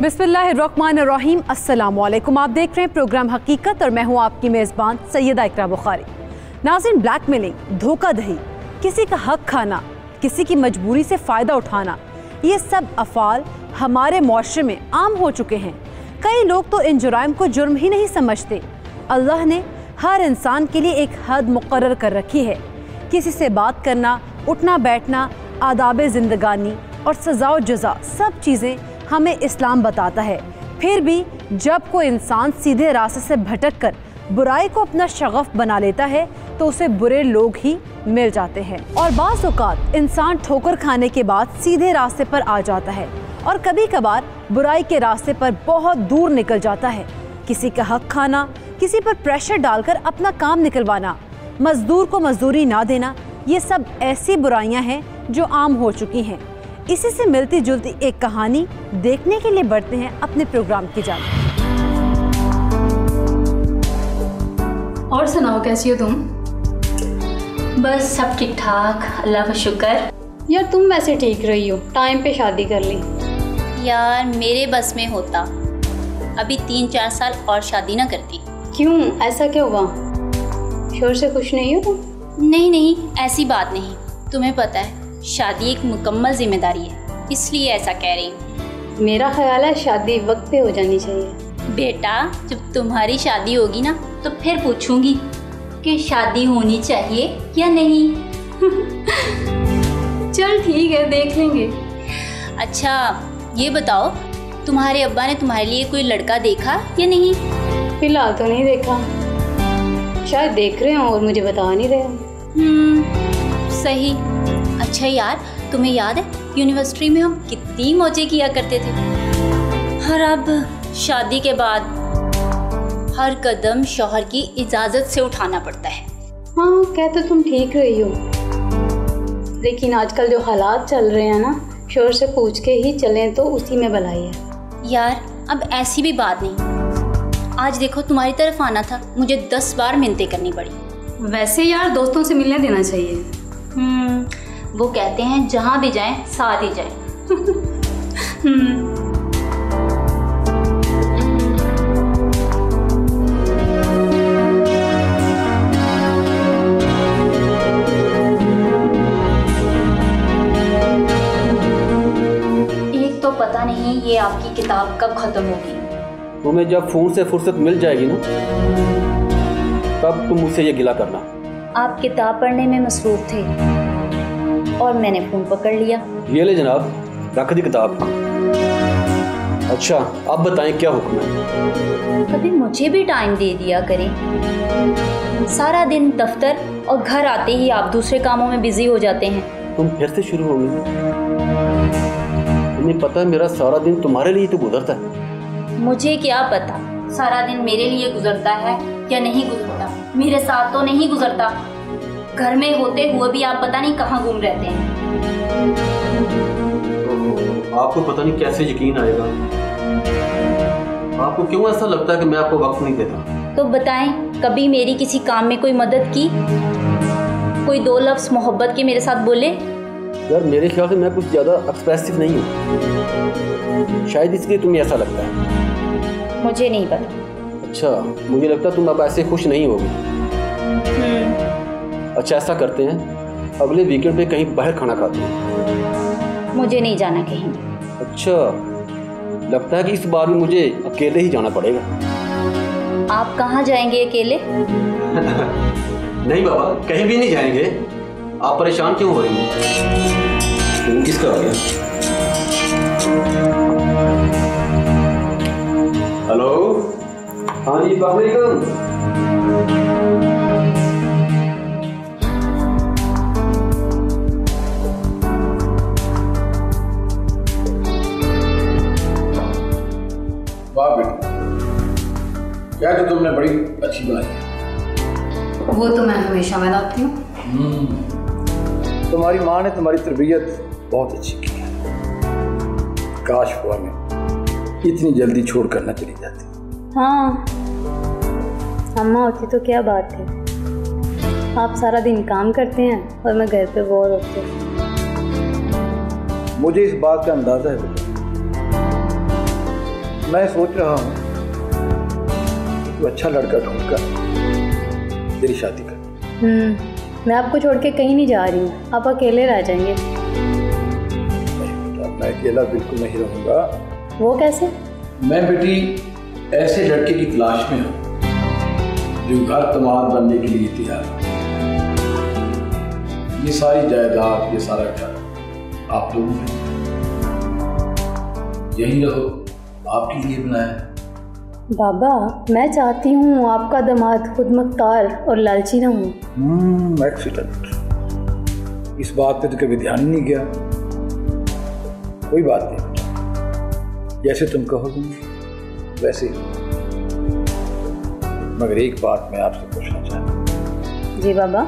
बिस्मिल्लाहिर्रहमानिर्रहीम। अस्सलामुअलैकुम। आप देख रहे हैं प्रोग्राम हकीकत और मैं हूं आपकी मेज़बान सैयदा इकरा बुखारी। नाज़रीन, ब्लैकमेलिंग, धोखाधड़ी, किसी का हक खाना, किसी की मजबूरी से फ़ायदा उठाना, ये सब अफ़ाल हमारे मुआशरे में आम हो चुके हैं। कई लोग तो इन जुराइम को जुर्म ही नहीं समझते। अल्लाह ने हर इंसान के लिए एक हद मुकर्रर कर रखी है। किसी से बात करना, उठना बैठना, आदाब ज़िंदगानी और सज़ा व जज़ा सब चीज़ें हमें इस्लाम बताता है। फिर भी जब कोई इंसान सीधे रास्ते से भटक कर बुराई को अपना शगफ बना लेता है तो उसे बुरे लोग ही मिल जाते हैं और बाज़ औक़ात इंसान ठोकर खाने के बाद सीधे रास्ते पर आ जाता है और कभी कभार बुराई के रास्ते पर बहुत दूर निकल जाता है। किसी का हक खाना, किसी पर प्रेशर डालकर अपना काम निकलवाना, मजदूर को मजदूरी ना देना, ये सब ऐसी बुराइयां हैं जो आम हो चुकी हैं। इसी से मिलती जुलती एक कहानी देखने के लिए बढ़ते हैं अपने प्रोग्राम की जान। और सुनाओ, कैसी हो तुम? बस सब ठीक ठाक, अल्लाह का शुक्र। यार तुम वैसे ठीक रही हो, टाइम पे शादी कर ली। यार मेरे बस में होता अभी 3-4 साल और शादी ना करती। क्यों, ऐसा क्या हुआ? शोर से खुश नहीं हो तुम? नहीं, ऐसी बात नहीं। तुम्हें पता है शादी एक मुकम्मल जिम्मेदारी है, इसलिए ऐसा कह रही हूँ। मेरा ख्याल है शादी वक्त पे हो जानी चाहिए। बेटा, जब तुम्हारी शादी होगी ना तो फिर पूछूंगी कि शादी होनी चाहिए या नहीं। चल ठीक है, देख लेंगे। अच्छा ये बताओ, तुम्हारे अब्बा ने तुम्हारे लिए कोई लड़का देखा या नहीं? फिलहाल तो नहीं देखा, शायद देख रहे हो और मुझे बता नहीं रहे। सही। अच्छा यार, तुम्हें याद है यूनिवर्सिटी में हम कितनी मौजे किया करते थे, और अब शादी के बाद हर कदम शौहर की इजाज़त से उठाना पड़ता है। हाँ, कह तो तुम ठीक रही हो, लेकिन आजकल जो हालात चल रहे हैं ना, शोहर से पूछ के ही चलें तो उसी में भलाई है। यार अब ऐसी भी बात नहीं, आज देखो तुम्हारी तरफ आना था, मुझे 10 बार मिन्नतें करनी पड़ी। वैसे यार दोस्तों से मिलने देना चाहिए। वो कहते हैं जहाँ भी जाएं साथ ही जाएं। एक तो पता नहीं ये आपकी किताब कब खत्म होगी। तुम्हें जब फोन से फुर्सत मिल जाएगी ना, तब तुम मुझसे ये गिला करना। आप किताब पढ़ने में मसरूफ थे और मैंने फ़ोन पकड़ लिया। ये ले जनाब, रख दी किताब। अच्छा अब बताएं क्या हुक्म है? कभी मुझे भी टाइम दे दिया करें। सारा दिन दफ्तर और घर आते ही आप दूसरे कामों में बिजी हो जाते हैं। तुम फिर से शुरू हो गई। तुम्हें पता है मेरा सारा दिन तुम्हारे लिए तो गुजरता है। मुझे क्या पता सारा दिन मेरे लिए गुजरता है या नहीं गुजरता। मेरे साथ तो नहीं गुजरता, घर में होते हुए भी आप पता नहीं कहाँ घूम रहते हैं। आपको पता नहीं कैसे यकीन आएगा। आपको क्यों ऐसा लगता है कि मैं आपको वक्त नहीं देता? तो बताएं, कभी मेरी किसी काम में कोई मदद की? कोई 2 लफ्ज़ मोहब्बत के मेरे साथ बोले? यार मेरे ख्याल से मैं कुछ ज़्यादा एक्सप्रेसिव नहीं हूँ, शायद इसलिए तुम्हें ऐसा लगता है। मुझे नहीं पता। अच्छा, मुझे लगता है तुम अब ऐसे खुश नहीं होगी। अच्छा ऐसा करते हैं, अगले वीकेंड पे कहीं बाहर खाना खाते हैं। मुझे नहीं जाना कहीं। अच्छा, लगता है कि इस बार भी मुझे अकेले ही जाना पड़ेगा। आप कहाँ जाएंगे अकेले? नहीं बाबा, कहीं भी नहीं जाएंगे। आप परेशान क्यों हो रही हैं? फोन किसका आ गया? हेलो, हाँ जी, वालेकुम। वाह बेटी, क्या तो तुमने बड़ी अच्छी बनाई है। वो तो मैं हमेशा बनाती हूँ। तुम्हारी माँ ने तुम्हारी तरबियत बहुत अच्छी की है। काश वो हमें इतनी जल्दी छोड़ कर न चली जाती। हाँ, अम्मा होती तो क्या बात है। आप सारा दिन काम करते हैं और मैं घर पे बोर होती हूँ। मुझे इस बात का अंदाजा है मैं सोच रहा हूँ तो अच्छा लड़का ढूंढकर तेरी शादी कर। मैं आपको छोड़ के कहीं नहीं जा रही हूँ, आप अकेले रह जाएंगे। नहीं बेटा, मैं अकेला बिल्कुल नहीं रहूँगा। वो कैसे? मैं बेटी ऐसे लड़के की तलाश में हूँ जो घर तमाम बनने के लिए तैयार है। ये सारी जायदाद, ये सारा घर आप लोगों ने, यही रहो, आपके लिए बनाया है। बाबा, मैं चाहती हूँ आपका दामाद खुद मुख्तार और लालची ना हो। एक्सीडेंट, इस बात पे तो कभी ध्यान ही नहीं गया। कोई बात नहीं बेटा, जैसे तुम कहोगे वैसे ही। मगर एक बात मैं आपसे पूछना चाहता हूँ। जी बाबा।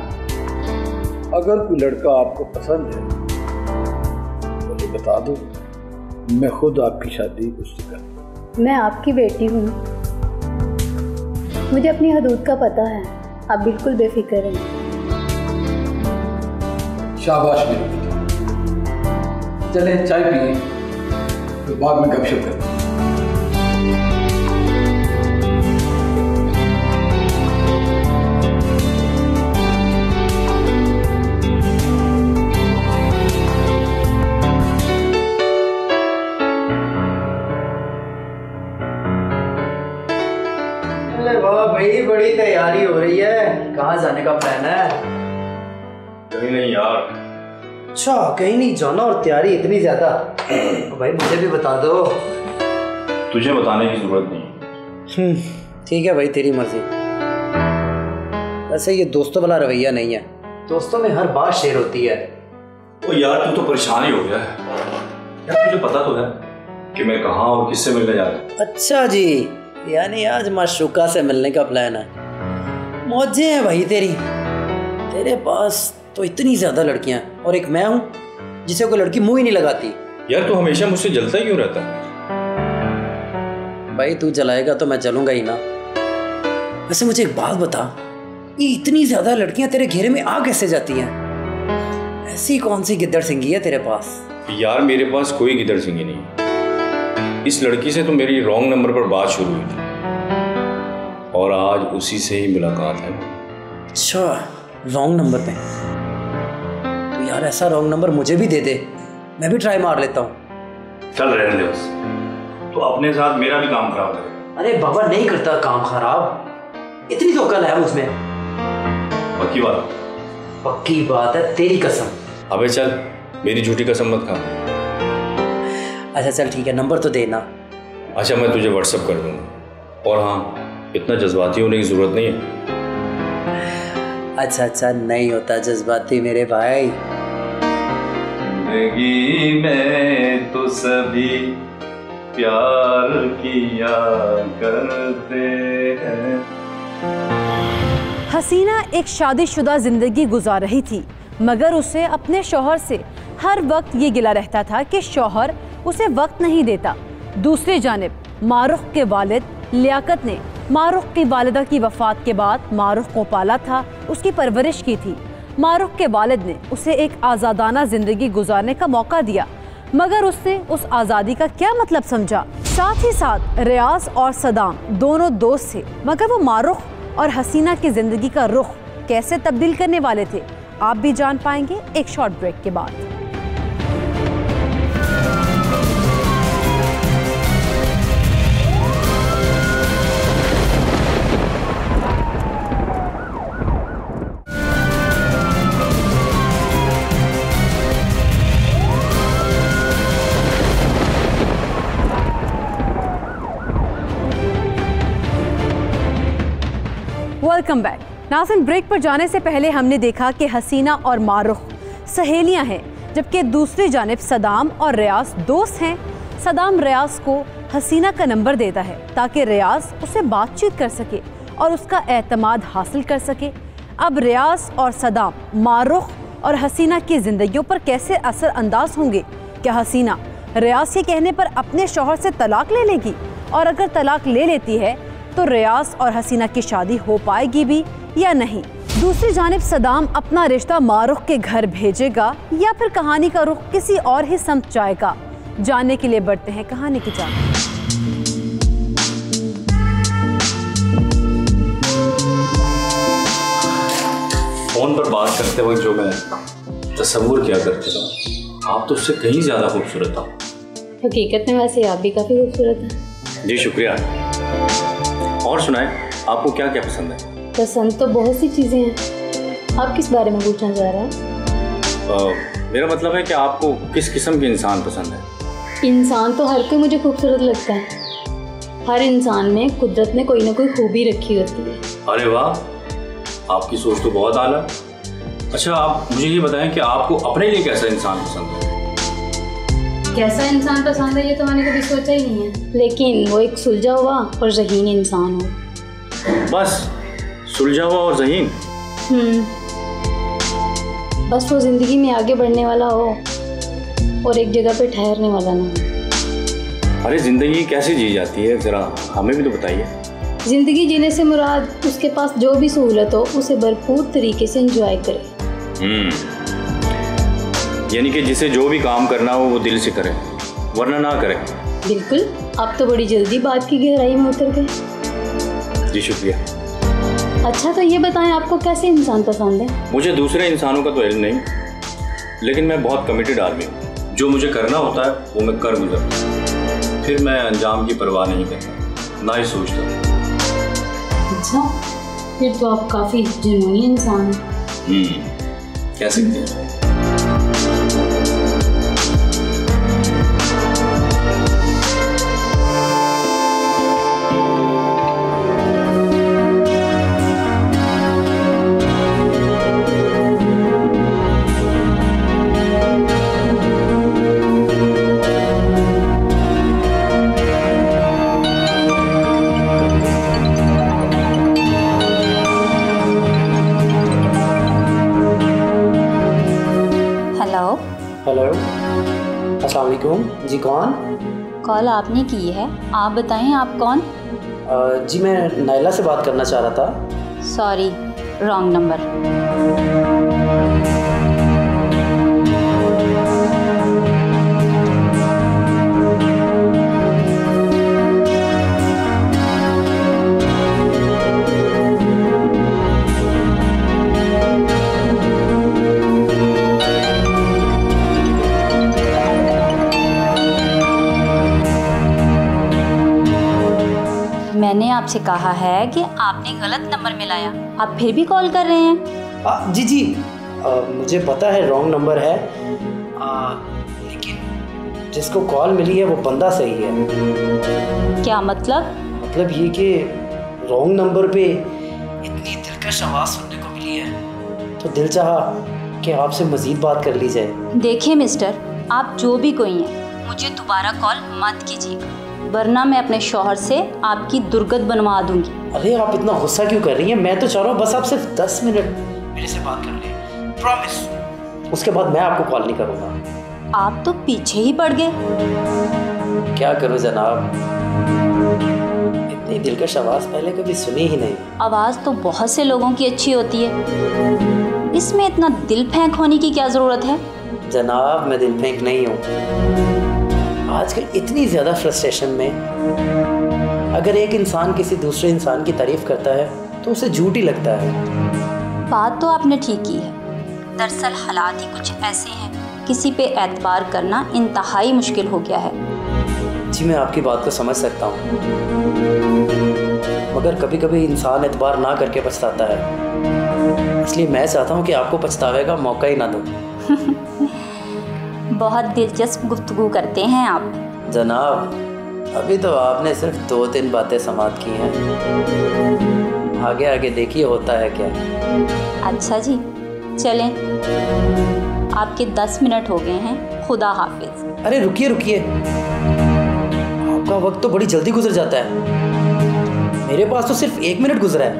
अगर कोई लड़का आपको पसंद है मुझे बता दो, मैं खुद आपकी शादी उससे कर दूँ। मैं आपकी बेटी हूँ, मुझे अपनी हदूद का पता है, आप बिल्कुल बेफिक्र हैं। शाबाश मेरी बेटी, चलें चाय पिए, फिर बाद में गपशप करते हैं। भाई बड़ी तैयारी हो रही है, कहाँ जाने का प्लान है? कहीं नहीं यार। अच्छा, कहीं नहीं जाना और तैयारी इतनी ज्यादा? भाई मुझे भी बता दो। तुझे बताने की जरूरत नहीं। ठीक है भाई, तेरी मर्जी। वैसे ये दोस्तों वाला रवैया नहीं है, दोस्तों में हर बात शेयर होती है। ओ यार, तू तो परेशान ही हो गया है यार। तुझे पता तो है कि मैं कहाँ और किससे मिलने जा रहा हूँ। अच्छा जी, यानी आज माशूका से मिलने का प्लान है। मौजें हैं भाई तेरी, तेरे पास तो इतनी ज्यादा लड़कियां और एक मैं हूं जिसे कोई लड़की मुंह ही नहीं लगाती। यार तू हमेशा मुझसे जलता ही क्यों रहता है? भाई तू जलाएगा तो मैं जलूंगा ही ना। वैसे मुझे एक बात बता, ये इतनी ज्यादा लड़कियां तेरे घेरे में आ कैसे जाती हैं? ऐसी कौन सी गिद्दड़ सिंगी है तेरे पास? यार मेरे पास कोई गिद्दड़ सिंगी नहीं। इस लड़की से तो मेरी रॉन्ग नंबर पर बात शुरू हुई थी और आज उसी से ही मुलाकात है। अच्छा, रॉन्ग नंबर पे? तो यार ऐसा रॉन्ग नंबर मुझे भी दे दे, मैं भी ट्राई मार लेता हूँ। चल रहने दे बस, तो अपने साथ मेरा भी काम खराब है। अरे बाबा, नहीं करता काम खराब, इतनी तो अकल है मुझमें। पक्की बात? पक्की बात है, तेरी कसम। अबे चल, मेरी झूठी कसम मत खा। अच्छा चल ठीक है, नंबर तो देना। अच्छा, मैं तुझे व्हाट्सअप कर दूंगा। और हाँ, इतना जज्बाती होने की जरूरत नहीं है। अच्छा, नहीं होता जज्बाती मेरे भाई। जिंदगी में तो सभी प्यार किया करते हैं। हसीना एक शादीशुदा जिंदगी गुजार रही थी, मगर उसे अपने शौहर से हर वक्त ये गिला रहता था कि शौहर उसे वक्त नहीं देता। दूसरी जानिब मारूख के वालिद लियाकत ने मारूख की वालिदा की वफात के बाद मारूख को पाला था, उसकी परवरिश की थी। मारूख के वालिद ने उसे एक आज़ादाना जिंदगी गुजारने का मौका दिया, मगर उसने उस आज़ादी का क्या मतलब समझा। साथ ही साथ रियाज और सदाम दोनों दोस्त थे, मगर वो मारूख और हसीना की जिंदगी का रुख कैसे तब्दील करने वाले थे, आप भी जान पाएंगे एक शॉर्ट ब्रेक के बाद। Welcome back. नाज़रीन, ब्रेक पर जाने से पहले हमने देखा कि हसीना और मारूख सहेलियां हैं, जबकि दूसरी जानिब सदाम और रियाज दोस्त हैं। सदाम रियाज को हसीना का नंबर देता है ताकि रियाज उसे बातचीत कर सके और उसका एतमाद हासिल कर सके। अब रियाज और सदाम मारूख और हसीना की जिंदगियों पर कैसे असर अंदाज होंगे? क्या हसीना रियाज के कहने पर अपने शौहर से तलाक ले लेगी? और अगर तलाक ले लेती है तो रियाज और हसीना की शादी हो पाएगी भी या नहीं? दूसरी जानिब सदाम अपना रिश्ता मारूख के घर भेजेगा या फिर कहानी का रुख किसी और ही समत जाएगा? जानने के लिए बढ़ते हैं कहानी की जानिब। फ़ोन पर बात करते वक्त जो मैं तसव्वुर किया करता था, आप तो उससे कहीं ज़्यादा खूबसूरत हो। हकीकत में वैसे आप भी काफ़ी खूबसूरत हैं। जी शुक्रिया। और सुनाए, आपको क्या क्या पसंद है? पसंद तो बहुत सी चीज़ें हैं। आप किस बारे में पूछना चाह रहे हैं? मेरा मतलब है कि आपको किस किस्म के इंसान पसंद है? इंसान तो हर कोई मुझे खूबसूरत लगता है। हर इंसान में कुदरत ने कोई ना कोई खूबी रखी होती है। अरे वाह, आपकी सोच तो बहुत आला। अच्छा, आप मुझे ये बताएं कि आपको अपने लिए कैसा इंसान पसंद है? कैसा इंसान पसंद है ये तो मैंने कभी सोचा ही नहीं है, लेकिन वो एक सुलझा हुआ और ज़हीन इंसान हो। बस सुलझा हुआ और ज़हीन? बस वो ज़िंदगी में आगे बढ़ने वाला हो और एक जगह पे ठहरने वाला ना हो। अरे ज़िंदगी कैसे जी जाती है, ज़रा हमें भी तो बताइए। ज़िंदगी जीने से मुराद उसके पास जो भी सहूलत हो उसे भरपूर तरीके से एंजॉय करे। यानी कि जिसे जो भी काम करना हो वो दिल से करे, वरना ना करे। बिल्कुल, आप तो बड़ी जल्दी बात की गहराई में उतर गए। जी शुक्रिया। अच्छा, तो ये बताएं आपको कैसे इंसान पसंद है? मुझे दूसरे इंसानों का तो इल्म नहीं, लेकिन मैं बहुत कमिटेड आदमी हूँ। जो मुझे करना होता है वो मैं कर गुजरता हूँ, फिर मैं अंजाम की परवाह नहीं करता, ना ही सोचता। अच्छा, फिर तो आप काफ़ी जुनूनी इंसान हैं। कह सकते हैं। हेलो, अस्सलाम वालेकुम। जी कौन? कॉल आपने की है, आप बताएं आप कौन? जी मैं नायला से बात करना चाह रहा था। Sorry, wrong number. मैंने आपसे कहा है कि आपने गलत नंबर मिलाया, आप फिर भी कॉल कर रहे हैं। जी मुझे पता है रॉन्ग नंबर है, लेकिन जिसको कॉल मिली है वो बंदा सही है। क्या मतलब? मतलब ये कि रॉन्ग नंबर पे इतनी दिलकश आवाज़ सुनने को मिली है तो दिल चाहा कि आपसे मज़ीद बात कर ली जाए। देखिए मिस्टर, आप जो भी कोई हैं, मुझे दोबारा कॉल मत कीजिएगा, वरना मैं अपने शौहर से आपकी दुर्गत बनवा दूंगी। अरे आप इतना गुस्सा क्यों कर रही हैं? मैं तो चाह रहा हूँ बस आप सिर्फ 10 मिनट मेरे से बात कर लें, प्रॉमिस। उसके बाद मैं आपको कॉल नहीं करूँगा। आप तो पीछे ही पड़ गए। क्या करूँ जनाब, इतनी दिलकश आवाज़ पहले कभी सुनी ही नहीं। आवाज़ तो बहुत से लोगों की अच्छी होती है, इसमें इतना दिल फेंक होने की क्या ज़रूरत है? जनाब मैं दिल फेंक नहीं हूँ। आजकल इतनी ज़्यादा फ्रस्ट्रेशन में अगर एक इंसान किसी दूसरे इंसान की तारीफ़ करता है तो उसे झूठ ही लगता है। बात तो आपने ठीक की है, दरअसल हालात ही कुछ ऐसे हैं, किसी पे एतबार करना इंतहाई मुश्किल हो गया है। जी मैं आपकी बात को समझ सकता हूँ, मगर कभी कभी इंसान एतबार ना करके पछताता है, इसलिए मैं चाहता हूँ कि आपको पछतावे का मौका ही ना दो। बहुत दिलचस्प गुफ्तगू करते हैं आप। जनाब अभी तो आपने सिर्फ 2-3 बातें समाप्त की हैं, आगे आगे देखिए होता है क्या। अच्छा जी, चलें, आपके 10 मिनट हो गए हैं, खुदा हाफिज। अरे रुकिए रुकिए, आपका वक्त तो बड़ी जल्दी गुजर जाता है, मेरे पास तो सिर्फ 1 मिनट गुजरा है।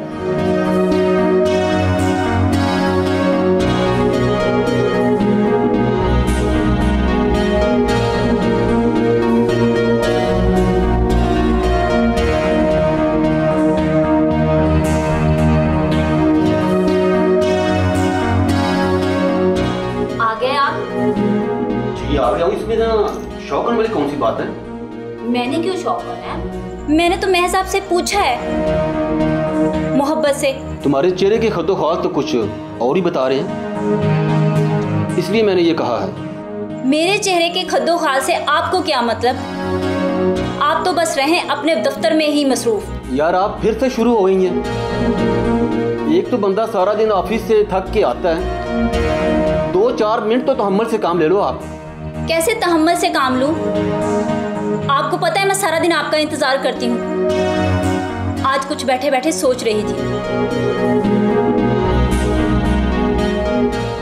इसमें ना शौक होने वाली कौन सी बात है? मैंने क्यों शौक होना है? मैंने तो महज आपसे पूछा है। मोहब्बत से। तुम्हारे चेहरे के खद्दो-ख्वाल तो कुछ और ही बता रहे हैं, इसलिए मैंने ये कहा है। मेरे चेहरे के खद्दो-ख्वाल से आपको क्या मतलब? आप तो बस रहें अपने दफ्तर में ही मसरूफ। यार आप फिर से शुरू हो गई हैं। एक तो बंदा सारा दिन ऑफिस से थक के आता है, 2-4 मिनट तो तहम्मुल से काम ले लो आप। कैसे तहम्मुल से काम लूं? आपको पता है मैं सारा दिन आपका इंतजार करती हूँ। आज कुछ बैठे बैठे सोच रही थी।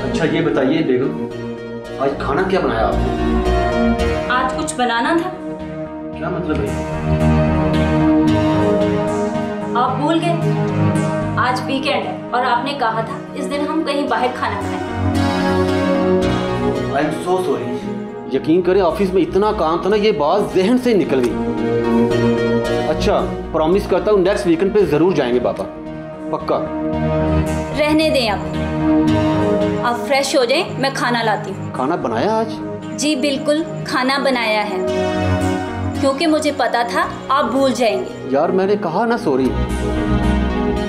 अच्छा ये बताइए बेगम, आज खाना क्या बनाया आपने? आज कुछ बनाना था। क्या मतलब है? आप भूल गए? आज वीकेंड है और आपने कहा था इस दिन हम कहीं बाहर खाना खाएं। I am so sorry. यकीन करें ऑफिस में इतना काम था ना, ये बात जहन से निकल गई। अच्छा प्रॉमिस करता हूँ नेक्स्ट वीकेंड पे जरूर जाएंगे पापा, पक्का। रहने दें आप फ्रेश हो जाएं, मैं खाना लाती हूँ। खाना बनाया आज? जी बिल्कुल खाना बनाया है, क्योंकि मुझे पता था आप भूल जाएंगे। यार मैंने कहा ना सॉरी।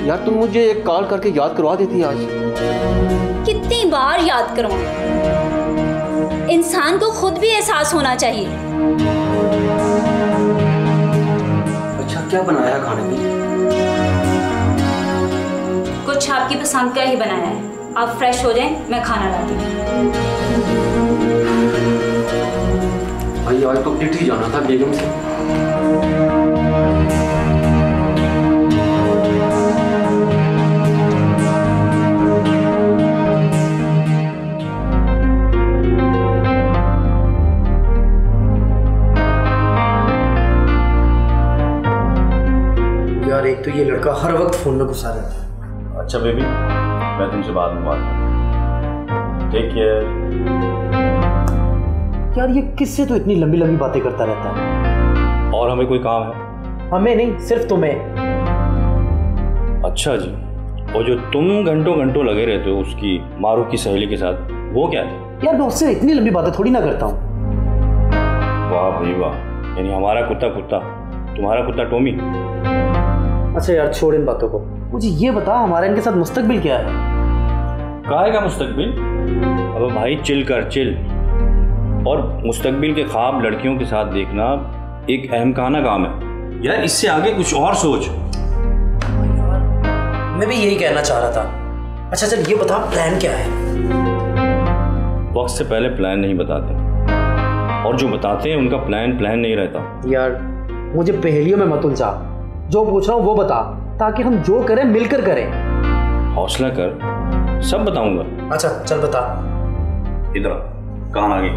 यार तुम मुझे एक कॉल करके याद करवा देती आज। कितनी बार याद करवाऊं? इंसान को खुद भी एहसास होना चाहिए। अच्छा क्या बनाया खाने में? कुछ आपकी पसंद का ही बनाया है। आप फ्रेश हो जाएं, मैं खाना लाती हूँ। भाई आज तो पिट ही जाना था बेगम से। यार एक तो ये लड़का हर वक्त फोन में घुसा रहता है। अच्छा बेबी, मैं तुमसे बाद में बात करूँ। Take care. यार ये किससे तो इतनी लंबी लंबी बातें करता रहता है। और हमें कोई काम है? हमें नहीं, सिर्फ तुम्हें। अच्छा जी, और जो तुम घंटों घंटों लगे रहते हो उसकी मारूफ की सहेली के साथ, वो क्या है? यार मैं उससे इतनी लंबी बातें थोड़ी ना करता हूँ। वाह भाई वाह, यानी हमारा कुत्ता कुत्ता, तुम्हारा कुत्ता टॉमी। अच्छा यार छोड़ इन बातों को, मुझे ये बता हमारा इनके साथ मुस्तकबिल क्या है? काहे का मुस्तकबिल? अब भाई चिल कर, चिल। और मुस्तकबिल के ख्वाब लड़कियों के साथ देखना एक अहमकाना काम है यार, इससे आगे कुछ और सोच। मैं भी यही कहना चाह रहा था। अच्छा चल ये बता प्लान क्या है? वक्त से पहले प्लान नहीं बताते, और जो बताते हैं उनका प्लान नहीं रहता। यार मुझे पहेलियों में मत उलझा, जो पूछ रहा हूँ वो बता, ताकि हम जो करें मिलकर करें। हौसला कर, सब बताऊंगा। अच्छा चल बता। इधर कहाँ आ गई?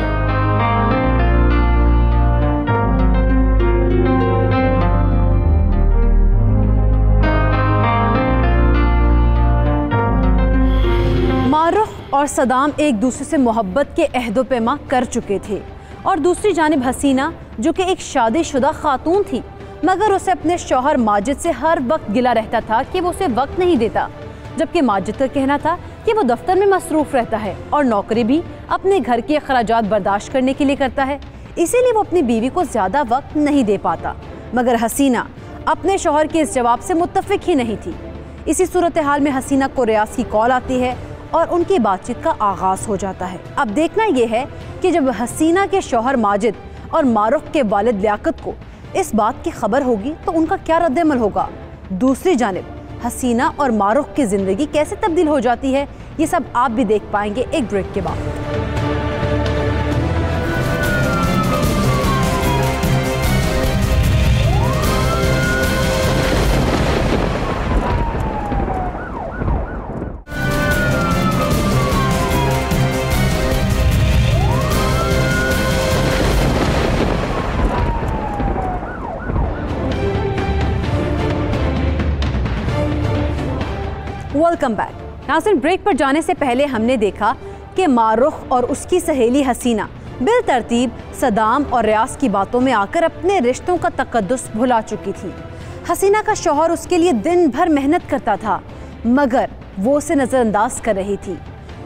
मारूफ और सदाम एक दूसरे से मोहब्बत के अहदो पैमा कर चुके थे, और दूसरी जानिब हसीना जो कि एक शादीशुदा खातून थी, मगर उसे अपने शौहर माजिद से हर वक्त गिला रहता था कि वो उसे वक्त नहीं देता, जबकि माजिद का कहना था कि वो दफ्तर में मसरूफ रहता है और नौकरी भी अपने घर के अखराजात बर्दाश्त करने के लिए करता है, इसीलिए वो अपनी बीवी को ज़्यादा वक्त नहीं दे पाता। मगर हसीना अपने शौहर के इस जवाब से मुत्तफिक ही नहीं थी। इसी सूरत हाल में हसीना को रियाज की कॉल आती है और उनकी बातचीत का आगाज़ हो जाता है। अब देखना यह है कि जब हसीना के शौहर माजिद और मारूफ के वालिद लियाकत को इस बात की खबर होगी तो उनका क्या रद्द-ए-अमल होगा। दूसरी जानिब हसीना और मारूफ की ज़िंदगी कैसे तब्दील हो जाती है, ये सब आप भी देख पाएंगे एक ब्रेक के बाद। Welcome back. नाज़रीन, ब्रेक पर जाने से पहले हमने देखा कि मारूफ और उसकी सहेली हसीना बिल तरतीब सदाम और रियाज की बातों में आकर अपने रिश्तों का तकद्दुस भुला चुकी थी। हसीना का शौहर उसके लिए दिन भर मेहनत करता था, मगर वो उसे नज़रअंदाज कर रही थी।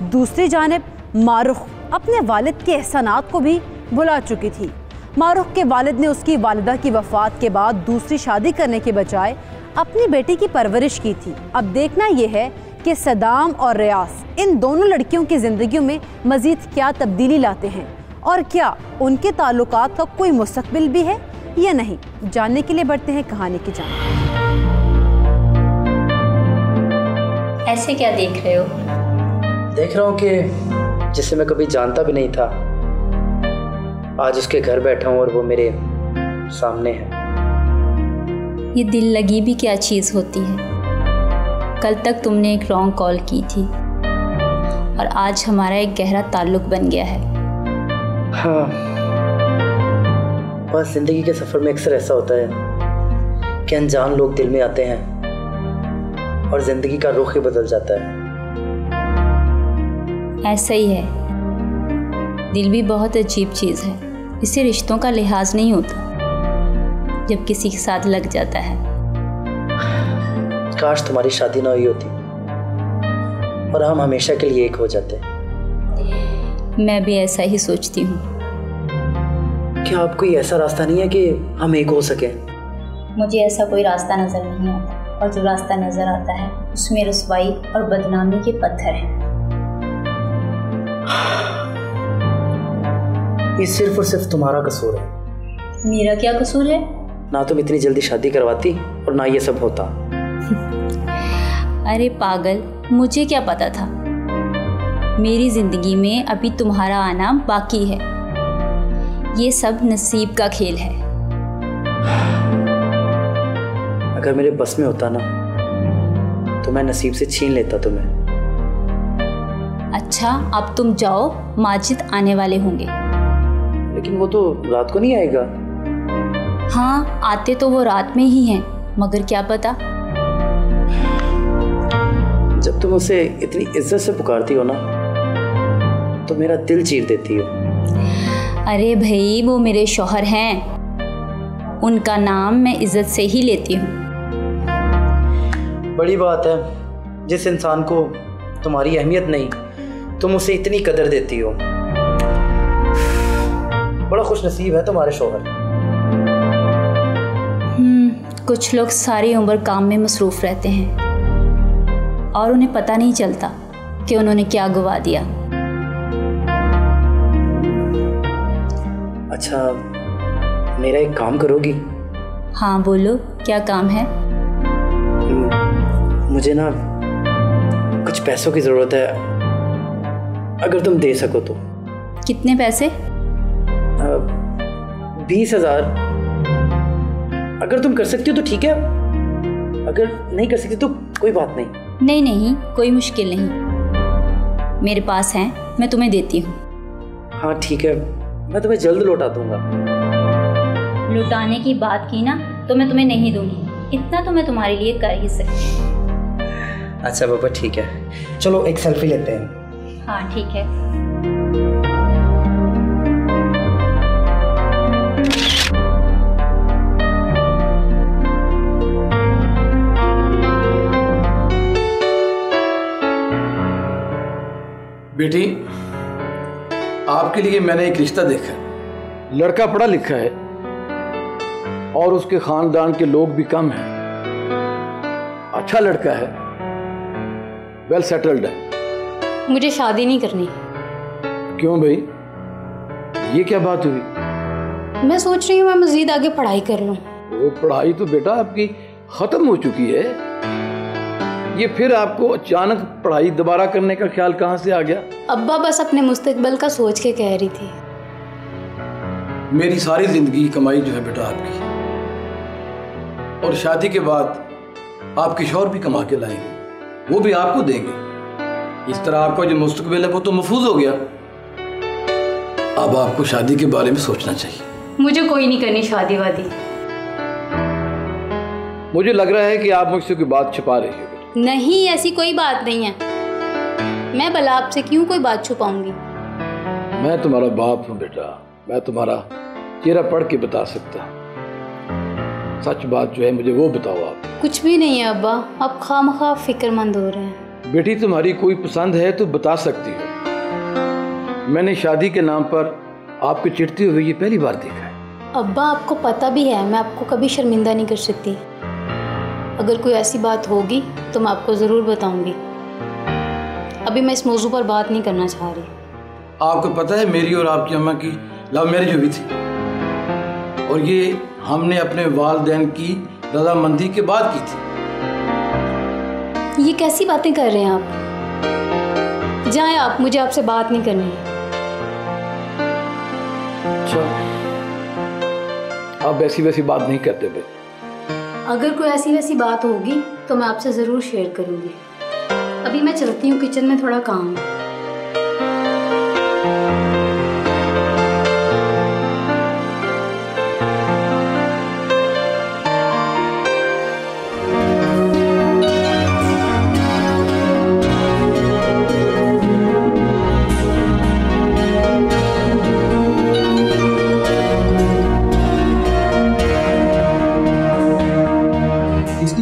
दूसरी जानिब मारूफ अपने वालिद के एहसानात को भी भुला चुकी थी। मारूफ के वालिद ने उसकी वालिदा की वफ़ात के बाद दूसरी शादी करने के बजाय अपनी बेटी की परवरिश की थी। अब देखना यह है कि सदाम और रियास इन दोनों लड़कियों की जिंदगियों में मजीद क्या तब्दीली लाते हैं और क्या उनके ताल्लुकात का कोई मुस्तकबिल भी है या नहीं। जानने के लिए बढ़ते हैं कहानी की जानिब। ऐसे क्या देख रहे हो? देख रहा हूँ कि जिसे मैं कभी जानता भी नहीं था, आज उसके घर बैठा हूँ और वो मेरे सामने है। ये दिल लगी भी क्या चीज़ होती है। कल तक तुमने एक रॉन्ग कॉल की थी और आज हमारा एक गहरा ताल्लुक बन गया है। हाँ, बस जिंदगी के सफ़र में अक्सर ऐसा होता है कि अनजान लोग दिल में आते हैं और जिंदगी का रुख ही बदल जाता है। ऐसा ही है, दिल भी बहुत अजीब चीज़ है। इसे रिश्तों का लिहाज नहीं होता जब किसी के साथ लग जाता है। काश तुम्हारी शादी ना हुई होती और हम हमेशा के लिए एक हो जाते। मैं भी ऐसा ही सोचती हूँ। क्या अब कोई ऐसा रास्ता नहीं है कि हम एक हो सके? मुझे ऐसा कोई रास्ता नज़र नहीं आता और जो रास्ता नज़र आता है उसमें रुसवाई और बदनामी के पत्थर हैं। ये सिर्फ और सिर्फ तुम्हारा कसूर है। मेरा क्या कसूर है? ना तुम इतनी जल्दी शादी करवाती और ना ये सब होता। अरे पागल, मुझे क्या पता था। मेरी जिंदगी में अभी तुम्हारा आना बाकी है। ये सब नसीब का खेल है। अगर मेरे बस में होता ना तो मैं नसीब से छीन लेता तुम्हें। अच्छा, अब तुम जाओ, माजिद आने वाले होंगे। लेकिन वो तो रात को नहीं आएगा। हाँ, आते तो वो रात में ही हैं, मगर क्या पता। जब तुम उसे इतनी इज्जत से पुकारती हो ना तो मेरा दिल चीर देती हो। अरे भाई, वो मेरे शौहर हैं, उनका नाम मैं इज्जत से ही लेती हूँ। बड़ी बात है, जिस इंसान को तुम्हारी अहमियत नहीं तुम उसे इतनी कदर देती हो। बड़ा खुश नसीब है तुम्हारे शौहर। कुछ लोग सारी उम्र काम में मसरूफ रहते हैं और उन्हें पता नहीं चलता कि उन्होंने क्या गवा दिया। अच्छा, मेरा एक काम करोगी? हाँ बोलो, क्या काम है? मुझे ना कुछ पैसों की ज़रूरत है, अगर तुम दे सको तो। कितने पैसे? 20,000। अगर तुम कर सकती हो तो ठीक है, अगर नहीं कर सकती तो कोई बात नहीं। नहीं नहीं, कोई मुश्किल नहीं, मेरे पास हैं, मैं तुम्हें देती हूँ। हाँ ठीक है, मैं तुम्हें जल्द लौटा दूंगा। लौटाने की बात की ना तो मैं तुम्हें नहीं दूंगी, इतना तो मैं तुम्हारे लिए कर ही सकती हूँ। अच्छा बाबा ठीक है, चलो एक सेल्फी लेते हैं। हाँ ठीक है। बेटी, आपके लिए मैंने एक रिश्ता देखा है। लड़का पढ़ा लिखा है और उसके खानदान के लोग भी कम हैं। अच्छा लड़का है, वेल सेटल्ड है। मुझे शादी नहीं करनी। क्यों भाई, ये क्या बात हुई? मैं सोच रही हूँ मैं मजीद आगे पढ़ाई कर लूँ। वो पढ़ाई तो बेटा आपकी खत्म हो चुकी है, ये फिर आपको अचानक पढ़ाई दोबारा करने का ख्याल कहाँ से आ गया? अब्बा बस अपने मुस्तकबिल का सोच के कह रही थी। मेरी सारी जिंदगी कमाई जो है बेटा आपकी, और शादी के बाद आपके शौहर भी कमा के लाएंगे, वो भी आपको देंगे। इस तरह आपका जो मुस्तकबिल है वो तो महफूज हो गया। अब आपको शादी के बारे में सोचना चाहिए। मुझे कोई नहीं करनी शादी वादी। मुझे लग रहा है कि आप मुझसे कोई बात छिपा रही हो। नहीं, ऐसी कोई बात नहीं है। मैं भला आपसे क्यों कोई बात छुपाऊंगी? मैं तुम्हारा बाप हूँ बेटा, मैं तुम्हारा चेहरा पढ़ के बता सकता। सच बात जो है मुझे वो बताओ आप। कुछ भी नहीं है अब्बा, आप खामखा फिक्रमंद हो रहे हैं। बेटी तुम्हारी कोई पसंद है तो बता सकती हो। मैंने शादी के नाम पर आपको चिढ़ते हुए ये पहली बार देखा है। अब्बा आपको पता भी है मैं आपको कभी शर्मिंदा नहीं कर सकती। अगर कोई ऐसी बात होगी तो मैं आपको ज़रूर बताऊंगी। अभी मैं इस मौजू पर बात नहीं करना चाह रही। आपको पता है मेरी और आपकी अम्मा की लव मैरिज हुई थी, और ये हमने अपने वालिदैन की रजामंदी के बाद की थी। ये कैसी बातें कर रहे हैं आप? जाएं आप, मुझे आपसे बात नहीं करनी है। अच्छा, आप ऐसी वैसी बात नहीं करते भाई। अगर कोई ऐसी वैसी बात होगी तो मैं आपसे ज़रूर शेयर करूंगी। अभी मैं चलती हूँ, किचन में थोड़ा काम है।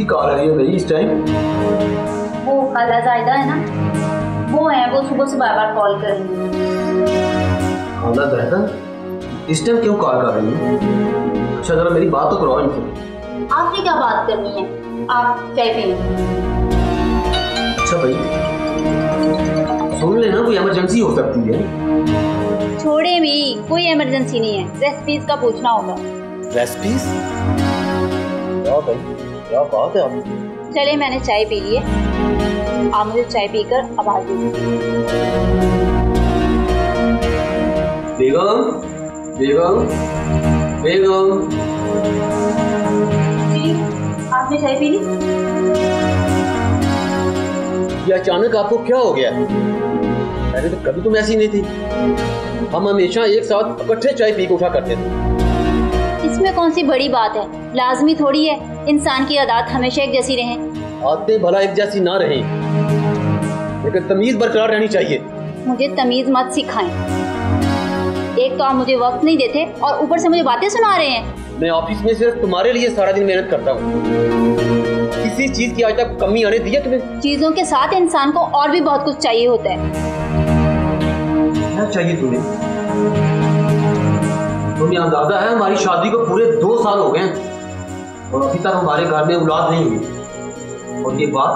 कॉल आ रही है भाई इस टाइम? वो खाला जायदा है ना, वो है, वो सुबह से बार बार कॉल कर रही है। खाला जायदा इस टाइम क्यों कॉल कर रही है? अच्छा जरा मेरी बात तो करो इनसे। आपने क्या बात करनी है? आप चाय पिए। अच्छा भाई सुन लेना, कोई इमरजेंसी हो सकती है। छोड़े भी, कोई इमरजेंसी नहीं है, रेसिपीज का पूछना होगा। रेसिपीज? क्या भाई क्या बात है आप? चले मैंने चाय पी ली है, आप मुझे चाय पीकर आवाज दीजिए। बेगम बेगम बेगम। जी आपने चाय पी ली? ये अचानक आपको क्या हो गया? पहले तो कभी तुम ऐसी नहीं थी। हम हमेशा एक साथ इकट्ठे चाय पी के उठा करते थे। इसमें कौन सी बड़ी बात है? लाजमी थोड़ी है इंसान की आदत हमेशा एक जैसी रहें। आदतें भला एक जैसी ना रहें, लेकिन तमीज बरकरार रहनी चाहिए। मुझे तमीज मत सिखाएं। एक तो आप मुझे वक्त नहीं देते और ऊपर से मुझे बातें सुना रहे हैं। मैं ऑफिस में सिर्फ तुम्हारे लिए सारा दिन मेहनत करता हूँ। किसी चीज की आज तक कमी आने दी है तुम्हें? चीजों के साथ इंसान को और भी बहुत कुछ चाहिए होता है। क्या चाहिए तुम्हें? तुम्हें अंदाजा है हमारी शादी को पूरे 2 साल हो गए और अभी तक हमारे घर में औलाद नहीं हुई, और ये बात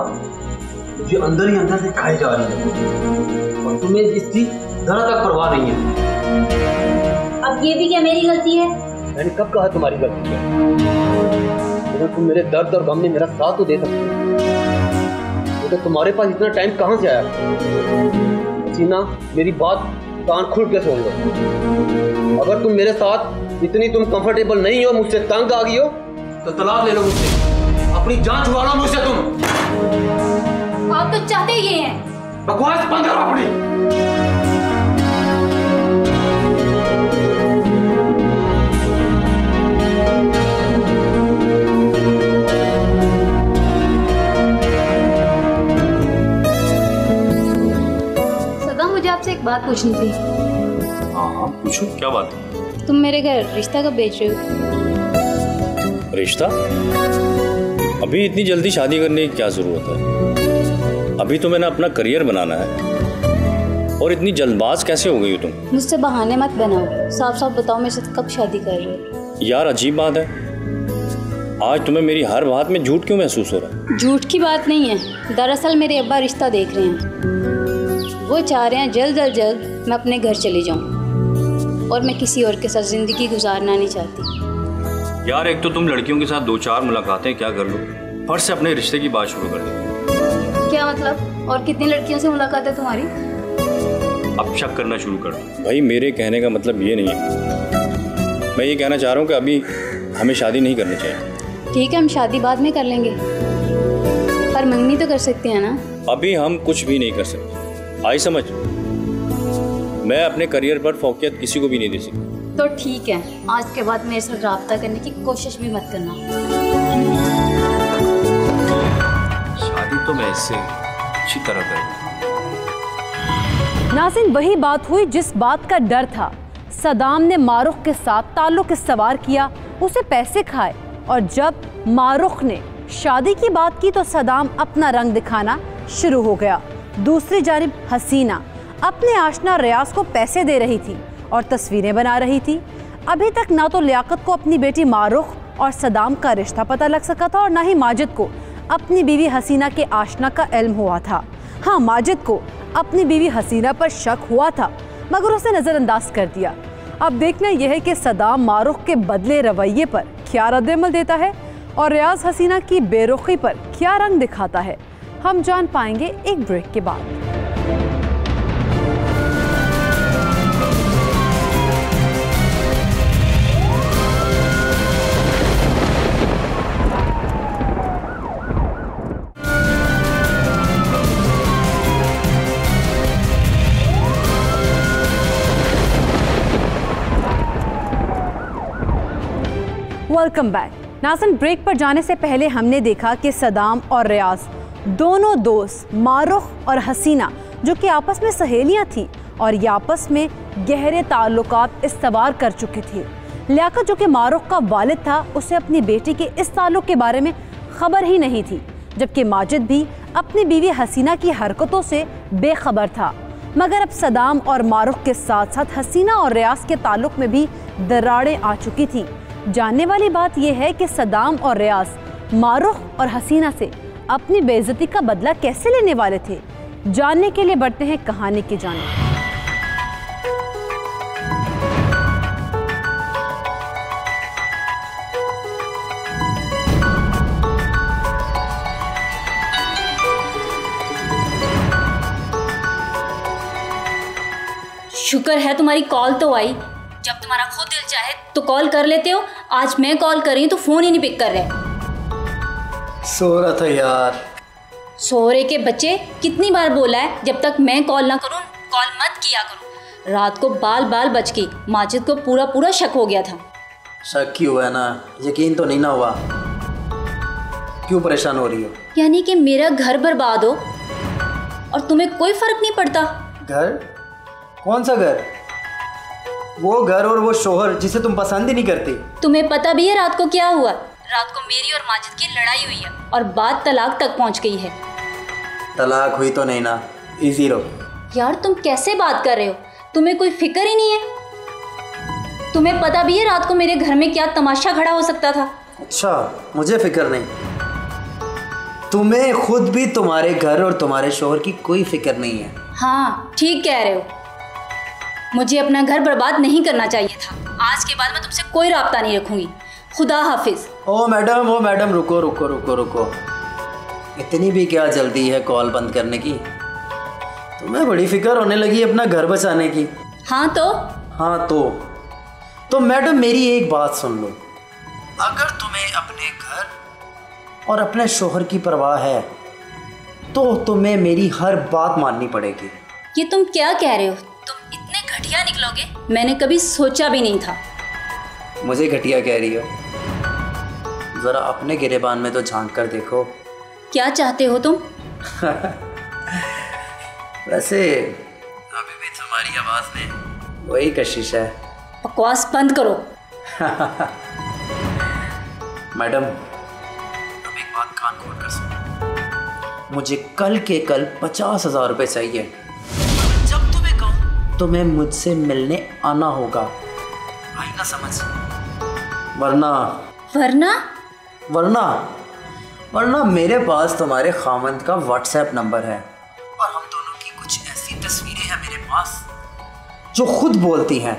मुझे अंदर ही अंदर से खाई जा रही है, और तुम्हें इसकी जरा तक परवाह नहीं है। अब ये भी क्या मेरी गलती है? मैंने कब कहा तुम्हारी गलती है? लेकिन तुम मेरे दर्द और गम में मेरा साथ तो दे सकते हो, लेकिन तुम्हारे पास इतना टाइम कहाँ से आया? सीना मेरी बात कान खुल के सुन लो। अगर तुम मेरे साथ इतनी कंफर्टेबल नहीं हो, मुझसे तंग आ गई हो, तो तलाक ले लो मुझसे। अपनी जान छुड़ा लो मुझसे तुम। आप तो चाहते ये हैं। बकवास बंद करो अपनी। मुझे आपसे एक बात पूछनी थी। हाँ पूछो, क्या बात है? तुम मेरे घर रिश्ता कब भेज रहे हो? रिश्ता? अभी इतनी जल्दी शादी करने की क्या जरूरत है? अभी तो मैंने अपना करियर बनाना है, और इतनी जल्दबाज कैसे हो गई हो तुम? मुझसे बहाने मत बनाओ, साफ साफ बताओ मेरे साथ कब शादी कर रहे हो? यार अजीब बात है, आज तुम्हें मेरी हर बात में झूठ क्यों महसूस हो रहा है? झूठ की बात नहीं है, दरअसल मेरे अब्बा रिश्ता देख रहे हैं। वो चाह रहे हैं जल्द अज जल्द मैं अपने घर चली जाऊं, और मैं किसी और के साथ ज़िंदगी गुजारना नहीं चाहती। यार एक तो तुम लड़कियों के साथ 2-4 मुलाकातें क्या कर लो, फट से अपने रिश्ते की बात शुरू कर दो। क्या मतलब? और कितनी लड़कियों से मुलाकात है तुम्हारी? अब शक करना शुरू कर दो। भाई मेरे कहने का मतलब ये नहीं है, मैं ये कहना चाह रहा हूँ कि अभी हमें शादी नहीं करनी चाहिए। ठीक है, हम शादी बाद में कर लेंगे, पर मंगनी तो कर सकते हैं ना? अभी हम कुछ भी नहीं कर सकते, आई समझ? मैं अपने करियर पर फोकस किसी को भी नहीं दे सकता। तो ठीक है, आज के बाद मेरे साथ राब्ता करने की कोशिश भी मत करना। शादी तो मैं इससे अच्छी तरह करूँगा। नाज़रीन, वही बात हुई जिस बात का डर था। सदाम ने मारुख के साथ ताल्लुक इस्तवार किया, उसे पैसे खाए, और जब मारुख ने शादी की बात की तो सदाम अपना रंग दिखाना शुरू हो गया। दूसरी जानिब हसीना अपने आशना रियाज को पैसे दे रही थी और तस्वीरें बना रही थी। अभी तक ना तो लियाकत को अपनी बेटी मारुख और सदाम का रिश्ता पता लग सका था, और ना ही माजिद को अपनी बीवी हसीना के आशना का इल्म हुआ था। हाँ, माजिद को अपनी बीवी हसीना पर शक हुआ था, मगर उसे नज़रअंदाज कर दिया। अब देखना यह है कि सदाम मारूख के बदले रवैये पर क्या रद्द-ए-अमल देता है और रियाज हसीना की बेरुखी पर क्या रंग दिखाता है। हम जान पाएंगे एक ब्रेक के बाद। Welcome back. नाज़रीन, ब्रेक पर जाने से पहले हमने देखा कि सदाम और रियाज दोनों दोस्त मारूख और हसीना जो कि आपस में सहेलियां थी और ये आपस में गहरे ताल्लुकात इस्तवार कर चुके थे। लियाकत जो कि मारूख का वालिद था, उसे अपनी बेटी के इस ताल्लुक के बारे में खबर ही नहीं थी, जबकि माजिद भी अपनी बीवी हसीना की हरकतों से बेखबर था। मगर अब सदाम और मारूख के साथ साथ हसीना और रियाज के ताल्लुक में भी दरारें आ चुकी थी। जानने वाली बात यह है कि सदाम और रियाज मारूख और हसीना से अपनी बेइज्जती का बदला कैसे लेने वाले थे। जानने के लिए बढ़ते हैं कहानी की जानिब। शुक्र है तुम्हारी कॉल तो आई। जब तुम्हारा खुद दिल चाहे तो कॉल कर लेते हो। आज मैं कॉल कर रही हूँ तो फोन ही नहीं पिक कर रहे। सो रहा था यार। सो रहे के बच्चे, कितनी बार बोला है जब तक मैं कॉल ना करूँ कॉल मत किया करो। रात को बाल बाल बच गई। माजिद को पूरा पूरा शक हो गया था। शक क्यों हुआ ना, यकीन तो नहीं ना हुआ। क्यों परेशान हो रही हो? यानी कि मेरा घर बर्बाद हो और तुम्हें कोई फर्क नहीं पड़ता। घर? कौन सा घर? वो घर और वो शोहर जिसे तुम पसंद ही नहीं करती। तुम्हें पता भी है रात को क्या हुआ? रात को मेरी और माजिद की लड़ाई हुई है और बात तलाक तक पहुंच गई है। तलाक हुई तो नहीं ना? इजी रहो। यार तुम कैसे बात कर रहे हो? तुम्हें कोई फिक्र ही नहीं है? तुम्हें पता भी है रात को मेरे घर में क्या तमाशा खड़ा हो सकता था? अच्छा, मुझे फिक्र नहीं। तुम्हें खुद भी तुम्हारे घर और तुम्हारे शोहर की कोई फिक्र नहीं है। हाँ ठीक कह रहे हो। मुझे अपना घर बर्बाद नहीं करना चाहिए था। आज के बाद मैं तुमसे कोई राब्ता नहीं रखूंगी। खुदा हाफिज। ओ मैडम रुको रुको रुको रुको। इतनी भी क्या जल्दी है कॉल बंद करने की? तुम्हें बड़ी फिक्र होने लगी अपना घर बचाने की। हाँ तो मैडम मेरी एक बात सुन लो। अगर तुम्हें अपने घर और अपने शोहर की परवाह है तो तुम्हें मेरी हर बात माननी पड़ेगी। ये तुम क्या कह रहे हो? तुम इतने घटिया निकलोगे मैंने कभी सोचा भी नहीं था। मुझे घटिया कह रही हो? जरा अपने गिरेबान में तो झांक कर देखो। क्या चाहते हो तुम? वैसे अभी भी तुम्हारी आवाज में वही कशिश है। बकवास बंद करो। मैडम अब एक बात कान खोल कर सुनो। मुझे कल के कल 50,000 रुपए चाहिए। जब तुम्हें कहूँ तुम्हें मुझसे मिलने आना होगा। आई ना समझ? वरना मेरे पास तुम्हारे खामंद का व्हाट्सएप नंबर है और हम दोनों की कुछ ऐसी तस्वीरें हैं मेरे पास जो खुद बोलती हैं।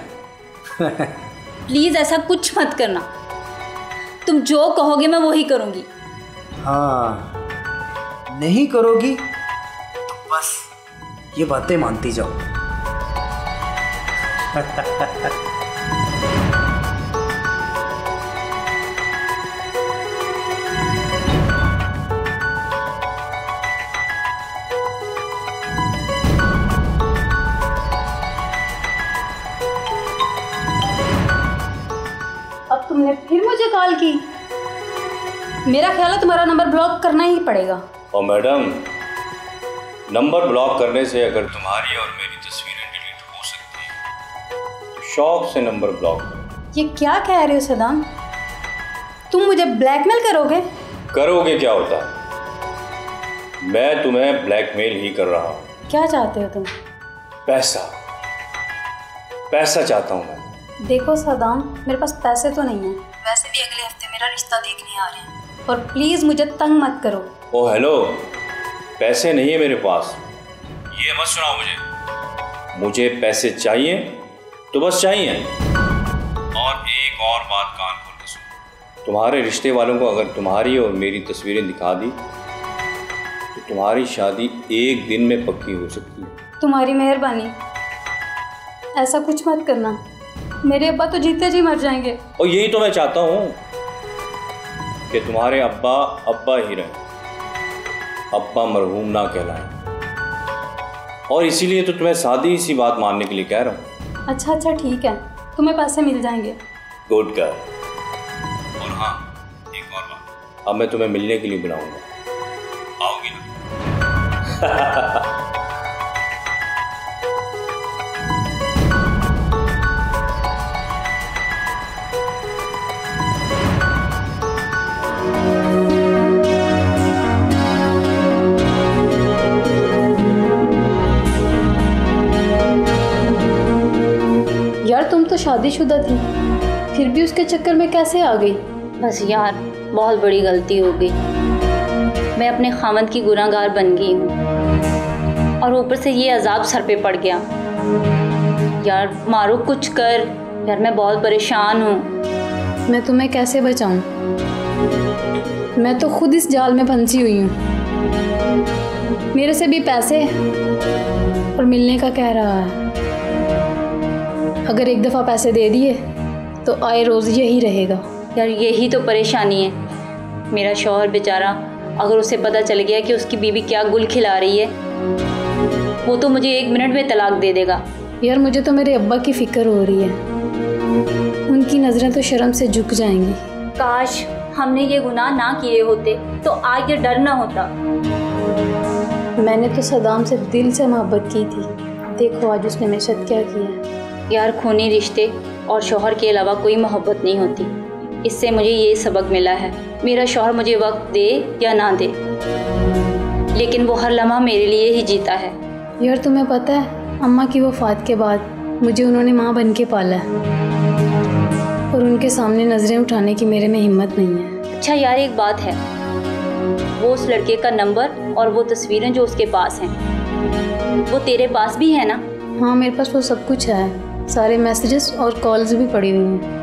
प्लीज ऐसा कुछ मत करना। तुम जो कहोगे मैं वही करूंगी। हाँ, नहीं करोगी तो बस ये बातें मानती जाओ। अब तुमने फिर मुझे कॉल की। मेरा ख्याल है तुम्हारा नंबर ब्लॉक करना ही पड़ेगा। और मैडम, नंबर ब्लॉक करने से अगर तुम्हारी और मेरी तस्वीरें डिलीट हो सकती हैं तो शौक से नंबर ब्लॉक करो। ये क्या कह रहे हो सदाम? तुम मुझे ब्लैकमेल करोगे? करोगे क्या होता है? मैं तुम्हें ब्लैकमेल ही कर रहा हूँ। क्या चाहते हो तुम? पैसा चाहता हूँ मैं। देखो सदाम, मेरे पास पैसे तो नहीं है। वैसे भी अगले हफ्ते मेरा रिश्ता देखने आ रहे हैं। और प्लीज़ मुझे तंग मत करो। ओ हेलो, पैसे नहीं है मेरे पास, ये मत सुनाओ मुझे पैसे चाहिए तो बस चाहिए। और एक और बात कान खोल के सुनो, तुम्हारे रिश्ते वालों को अगर तुम्हारी और मेरी तस्वीरें दिखा दी तो तुम्हारी शादी एक दिन में पक्की हो सकती है। तुम्हारी मेहरबानी, ऐसा कुछ मत करना, मेरे अब्बा तो जीते जी मर जाएंगे। और यही तो मैं चाहता हूँ कि तुम्हारे अब्बा अब्बा ही रहें, अब्बा मरहूम ना कहलाएं। और इसीलिए तो तुम्हें सादी सी बात मानने के लिए कह रहा हूँ। अच्छा ठीक है, तुम्हें पैसे मिल जाएंगे। Good girl. और हाँ, एक और बात, अब मैं तुम्हें मिलने के लिए बुलाऊंगा, आओगी ना? यार तुम तो शादीशुदा थी, फिर भी उसके चक्कर में कैसे आ गई? बस यार, बहुत बड़ी गलती हो गई। मैं अपने खामद की गुनाहगार बन गई हूँ और ऊपर से ये अजाब सर पे पड़ गया। यार मारो, कुछ कर यार, मैं बहुत परेशान हूँ। मैं तुम्हें कैसे बचाऊं? मैं तो खुद इस जाल में फंसी हुई हूँ। मेरे से भी पैसे और मिलने का कह रहा है। अगर एक दफ़ा पैसे दे दिए तो आए रोज़ यही रहेगा। यार यही तो परेशानी है। मेरा शौहर बेचारा, अगर उसे पता चल गया कि उसकी बीवी क्या गुल खिला रही है, वो तो मुझे 1 मिनट में तलाक दे देगा। यार मुझे तो मेरे अब्बा की फ़िक्र हो रही है, उनकी नज़रें तो शर्म से झुक जाएंगी। काश हमने ये गुनाह ना किए होते तो आज ये डर ना होता। मैंने तो सदाम से दिल से मोहब्बत की थी, देखो आज उसने मेरे साथ क्या किया। यार खूनी रिश्ते और शौहर के अलावा कोई मोहब्बत नहीं होती। इससे मुझे ये सबक मिला है, मेरा शौहर मुझे वक्त दे या ना दे, लेकिन वो हर लम्हा मेरे लिए ही जीता है। यार तुम्हें पता है, अम्मा की वफ़ात के बाद मुझे उन्होंने माँ बन के पाला है और उनके सामने नज़रें उठाने की मेरे में हिम्मत नहीं है। अच्छा यार एक बात है, वो उस लड़के का नंबर और वो तस्वीरें जो उसके पास हैं, वो तेरे पास भी है ना? हाँ मेरे पास वो सब कुछ है, सारे मैसेजेस और कॉल्स भी पड़ी हुई हैं।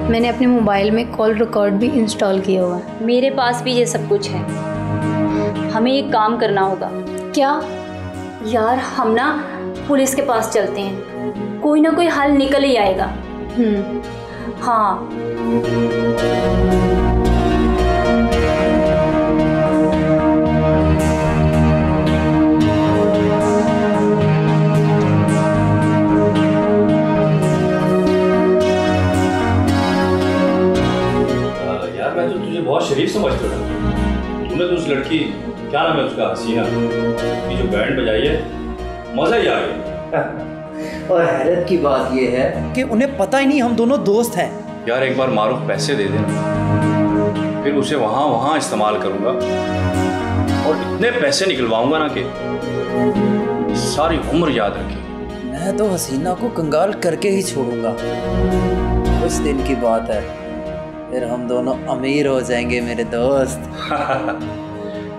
मैंने अपने मोबाइल में कॉल रिकॉर्ड भी इंस्टॉल किया हुआ है। मेरे पास भी ये सब कुछ है। हमें एक काम करना होगा। क्या? यार हम ना पुलिस के पास चलते हैं, कोई ना कोई हल निकल ही आएगा। हाँ बहुत शरीफ समझते हो। तुमने तो उस लड़की, क्या नाम है उसका, हसीना की जो बैंड बजाई है, मजा ही आ गया। और हैरत की बात यह है कि उन्हें पता ही नहीं हम दोनों दोस्त हैं। यार एक बार मारूफ पैसे दे देना, फिर उसे वहाँ इस्तेमाल करूँगा और इतने पैसे निकलवाऊंगा ना कि सारी उम्र याद रखेगी। मैं तो हसीना को कंगाल करके ही छोड़ूंगा। कुछ दिन की बात है, फिर हम दोनों अमीर हो जाएंगे मेरे दोस्त।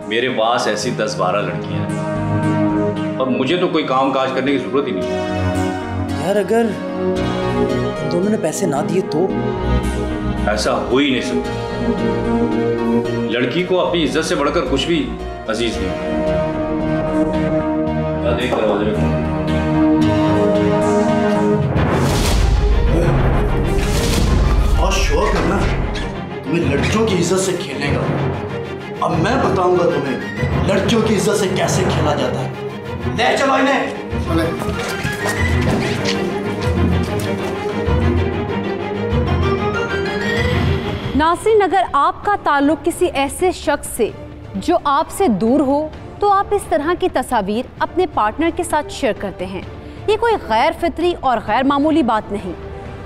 मेरे पास ऐसी 10-12 लड़कियां हैं और मुझे तो कोई काम काज करने की जरूरत ही नहीं। यार अगर हम दोनों ने पैसे ना दिए तो? ऐसा हो ही नहीं सकता। लड़की को अपनी इज्जत से बढ़कर कुछ भी अजीज नहीं। क्या देख रहे हो? बहुत शौक है ना तुम्हें लड़कियों की इज्जत से खेलने का। अब मैं बताऊंगा तुम्हें लड़कियों की इज्जत से कैसे खेला जाता है। ले चलो इन्हें। नाज़रीन, अगर आपका ताल्लुक किसी ऐसे शख्स से जो आपसे दूर हो तो आप इस तरह की तस्वीर अपने पार्टनर के साथ शेयर करते हैं। ये कोई गैर फितरी और गैर मामूली बात नहीं।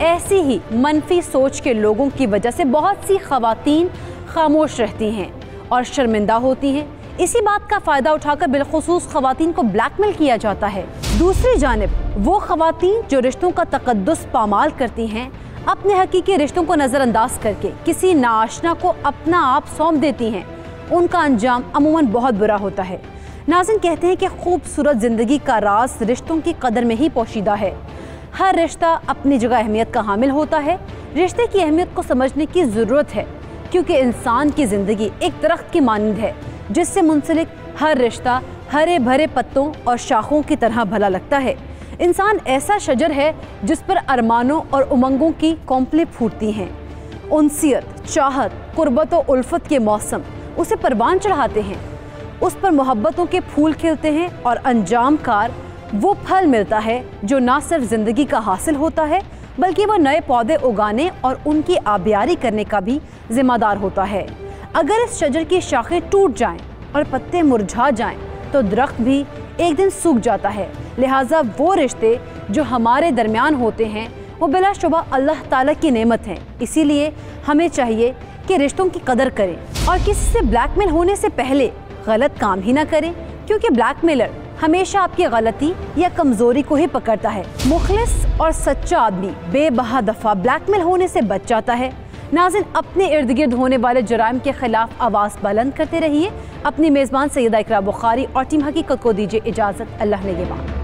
ऐसी ही मनफी सोच के लोगों की वजह से बहुत सी ख़वातीन खामोश रहती हैं और शर्मिंदा होती हैं। इसी बात का फ़ायदा उठाकर बिलखुसूस ख़वातीन को ब्लैकमेल किया जाता है। दूसरी जानिब वो ख़वातीन जो रिश्तों का तक़द्दुस पामाल करती हैं, अपने हकीकी रिश्तों को नज़रअंदाज करके किसी नाआशना को अपना आप सौंप देती हैं, उनका अंजाम अमूमन बहुत बुरा होता है। नाज़रीन, कहते हैं कि खूबसूरत ज़िंदगी का राज रिश्तों की कदर में ही पोशीदा है। हर रिश्ता अपनी जगह अहमियत का हामिल होता है। रिश्ते की अहमियत को समझने की ज़रूरत है, क्योंकि इंसान की ज़िंदगी एक दरख्त की मानंद है, जिससे मुंसलिक हर रिश्ता हरे भरे पत्तों और शाखों की तरह भला लगता है। इंसान ऐसा शजर है जिस पर अरमानों और उमंगों की कौंपलें फूटती हैं। उनसियत, चाहत, कुर्बत और उल्फत के मौसम उसे परवान चढ़ाते हैं, उस पर मोहब्बतों के फूल खिलते हैं और अंजाम कार वो फल मिलता है जो ना सिर्फ ज़िंदगी का हासिल होता है, बल्कि वो नए पौधे उगाने और उनकी आबियारी करने का भी जिम्मेदार होता है। अगर इस शजर की शाखें टूट जाएं और पत्ते मुरझा जाएं, तो दरख्त भी एक दिन सूख जाता है। लिहाजा वो रिश्ते जो हमारे दरमियान होते हैं वो बिलाशुबा अल्लाह ताला की नेमत हैं। इसीलिए हमें चाहिए कि रिश्तों की कदर करें और किसी से ब्लैकमेल होने से पहले गलत काम ही ना करें, क्योंकि ब्लैकमेलर हमेशा आपकी गलती या कमजोरी को ही पकड़ता है। मुखलिस और सच्चा आदमी बेबहा दफा ब्लैकमेल होने से बच जाता है। नाज़रीन, अपने इर्द गिर्द होने वाले जराइम के खिलाफ आवाज़ बुलंद करते रहिए। अपनी मेज़बान सैयदा इकरा बुखारी और टीम हकीकत को दीजिए इजाज़त। अल्लाह निगहबान।